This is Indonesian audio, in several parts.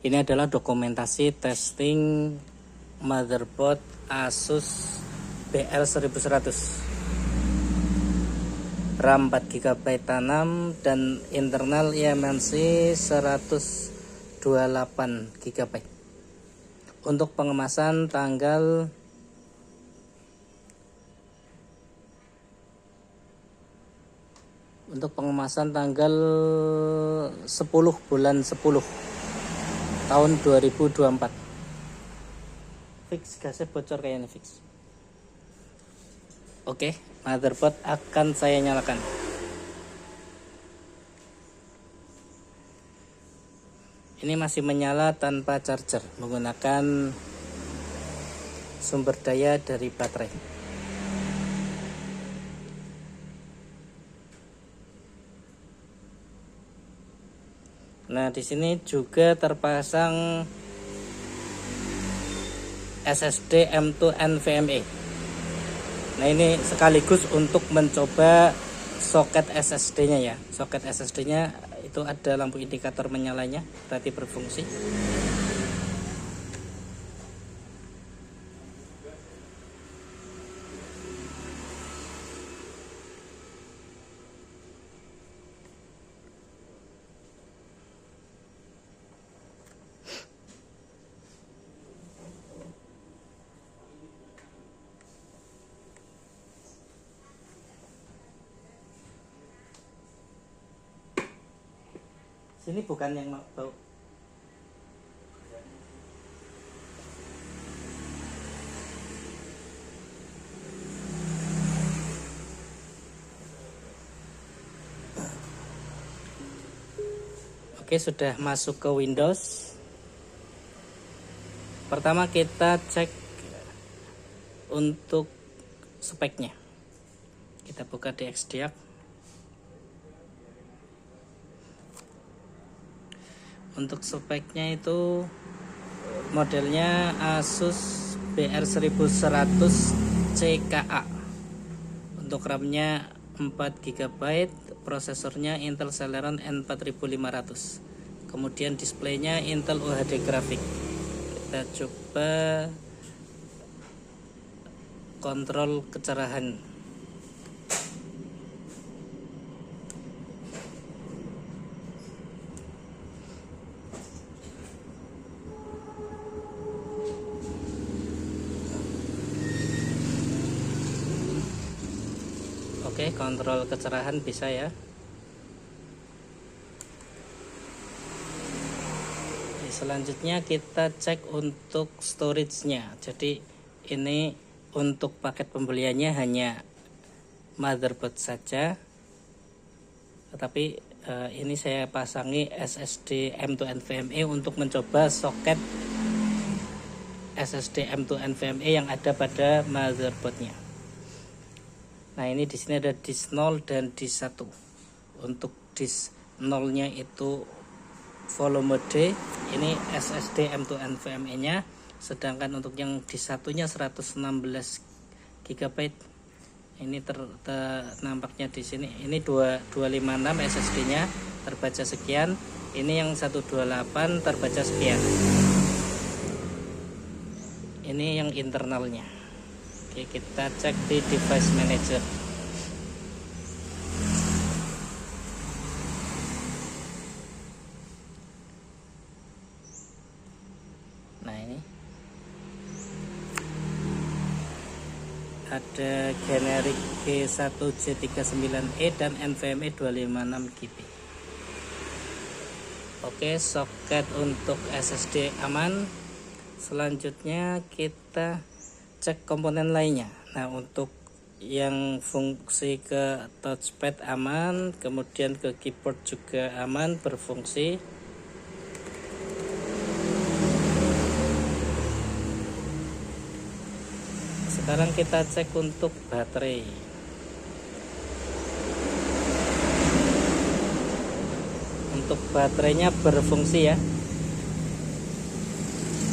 Ini adalah dokumentasi testing motherboard Asus BL1100, RAM 4GB tanam dan internal eMMC 128GB. Untuk pengemasan tanggal 10 bulan 10 tahun 2024. Fix gasnya bocor kayaknya, fix. Oke, motherboard akan saya nyalakan. Ini masih menyala tanpa charger, menggunakan sumber daya dari baterai. Nah, di sini juga terpasang SSD M2 NVMe. Nah, ini sekaligus untuk mencoba soket SSD-nya ya. Soket SSD-nya itu ada lampu indikator menyalanya, berarti berfungsi. Sini bukan yang bau. Oke, sudah masuk ke Windows. Pertama kita cek untuk speknya. Kita buka di XDiag. Untuk speknya itu modelnya Asus BL1100 CKA. Untuk RAM-nya 4GB, prosesornya Intel Celeron N4500. Kemudian displaynya Intel UHD Graphic. Kita coba kontrol kecerahan. Oke, kontrol kecerahan bisa ya. Selanjutnya kita cek untuk storage-nya. Jadi ini untuk paket pembeliannya hanya motherboard saja. Tetapi ini saya pasangi SSD M2 NVMe untuk mencoba soket SSD M2 NVMe yang ada pada motherboardnya. Nah, ini di sini ada disk 0 dan disk 1. Untuk disk 0-nya itu volume D, ini SSD M2 NVMe-nya, sedangkan untuk yang disk 1-nya 116GB. Ini nampaknya di sini. Ini 256 SSD-nya terbaca sekian. Ini yang 128 terbaca sekian. Ini yang internalnya. Oke, kita cek di device manager. Nah, ini ada generic G1J39E dan NVMe 256GB. Oke, soket untuk SSD aman. Selanjutnya kita cek komponen lainnya. Nah, untuk yang fungsi ke touchpad aman, kemudian ke keyboard juga aman, berfungsi. Sekarang kita cek untuk baterai. Untuk baterainya berfungsi ya.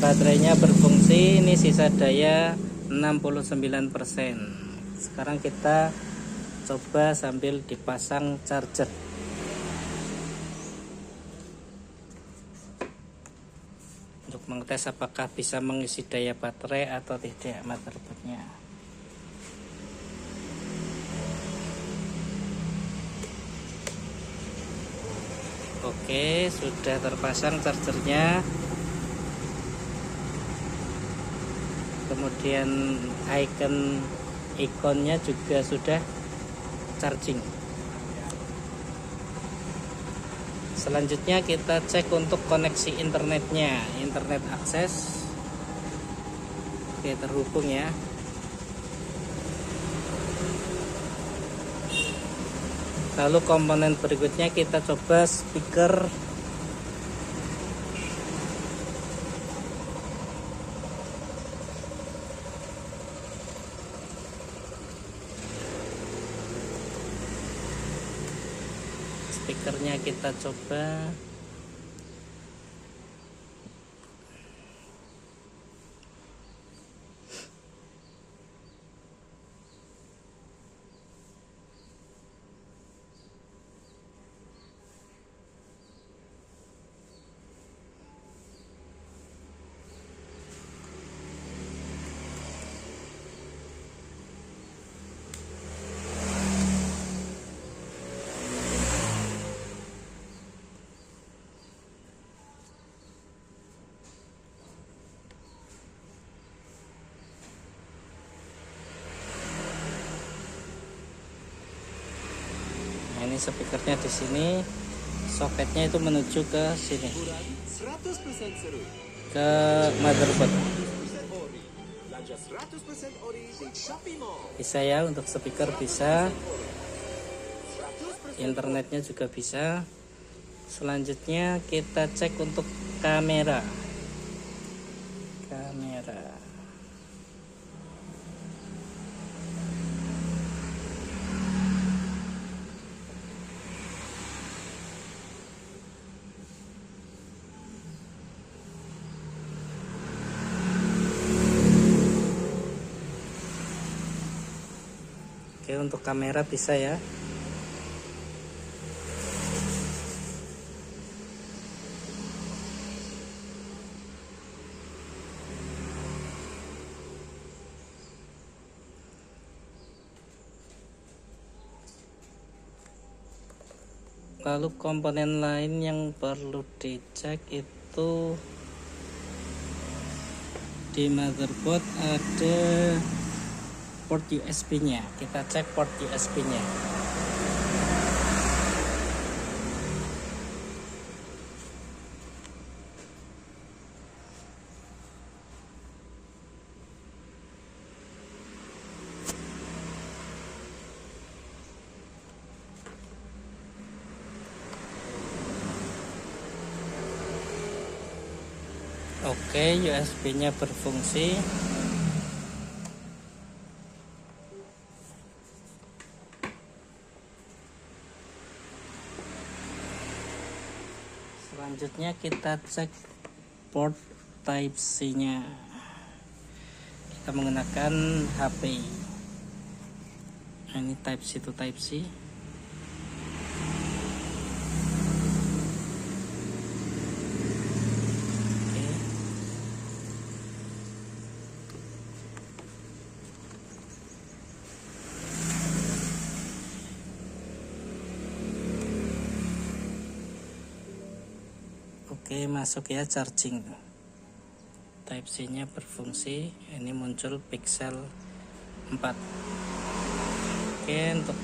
Baterainya berfungsi, ini sisa daya 69%. Sekarang kita coba sambil dipasang charger. untuk mengetes apakah bisa mengisi daya baterai atau tidak motherboardnya. Oke, sudah terpasang chargernya. Kemudian ikonnya juga sudah charging. Selanjutnya kita cek untuk koneksi internetnya, internet akses. Oke, terhubung ya. Lalu komponen berikutnya kita coba speaker. Speakernya kita coba. Ini speakernya di sini, soketnya itu menuju ke sini, ke motherboard. Bisa ya untuk speaker, bisa, internetnya juga bisa. Selanjutnya kita cek untuk kamera. Oke, untuk kamera bisa ya. Lalu komponen lain yang perlu dicek itu di motherboard ada port USB-nya. Kita cek port USB-nya. Oke, USB-nya berfungsi. Selanjutnya kita cek port Type-C-nya. Kita menggunakan HP. Nah, ini Type-C to Type-C. Oke, masuk ya charging. Type-C nya berfungsi. Ini muncul pixel 4. Oke, untuk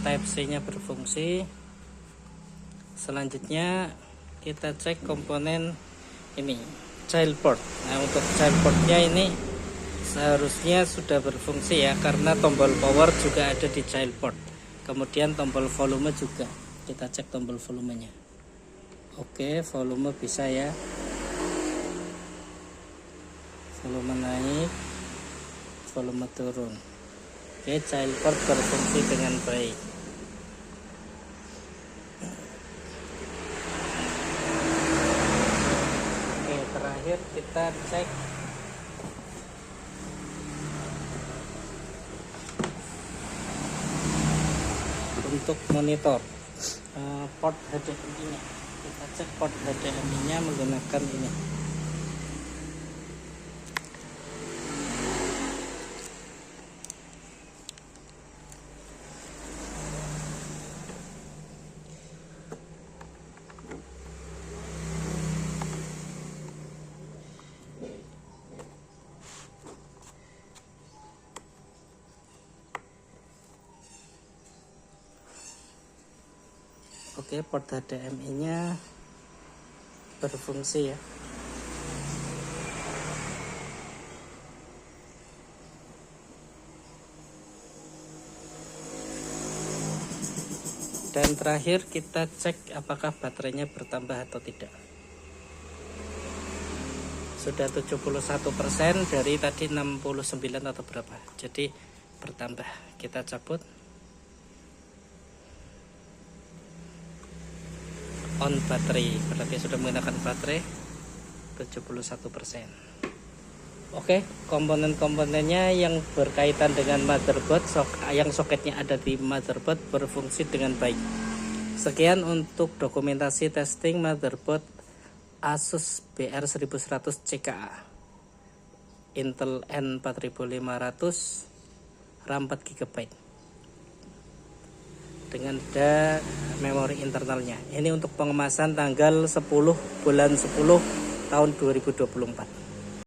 Type-C nya berfungsi. Selanjutnya kita cek komponen ini, child port. Nah, untuk child portnya ini seharusnya sudah berfungsi ya, karena tombol power juga ada di child port. Kemudian tombol volume juga. Kita cek tombol volumenya. Oke, volume bisa ya. Volume naik, volume turun. Oke, child port berfungsi dengan baik. Oke, terakhir kita cek untuk monitor port HDMI nya. Kita cek port HDMI nya menggunakan ini. Oke, port HDMI nya berfungsi ya. Dan terakhir kita cek apakah baterainya bertambah atau tidak. Sudah 71% dari tadi 69 atau berapa. Jadi bertambah. Kita cabut. On baterai, berarti sudah menggunakan baterai 71%. Oke, komponen-komponennya yang berkaitan dengan motherboard, yang soketnya ada di motherboard berfungsi dengan baik. Sekian untuk dokumentasi testing motherboard Asus BR1100 CKA Intel N4500 RAM 4GB dengan ada memori internalnya. Ini untuk pengemasan tanggal 10 bulan 10 tahun 2024.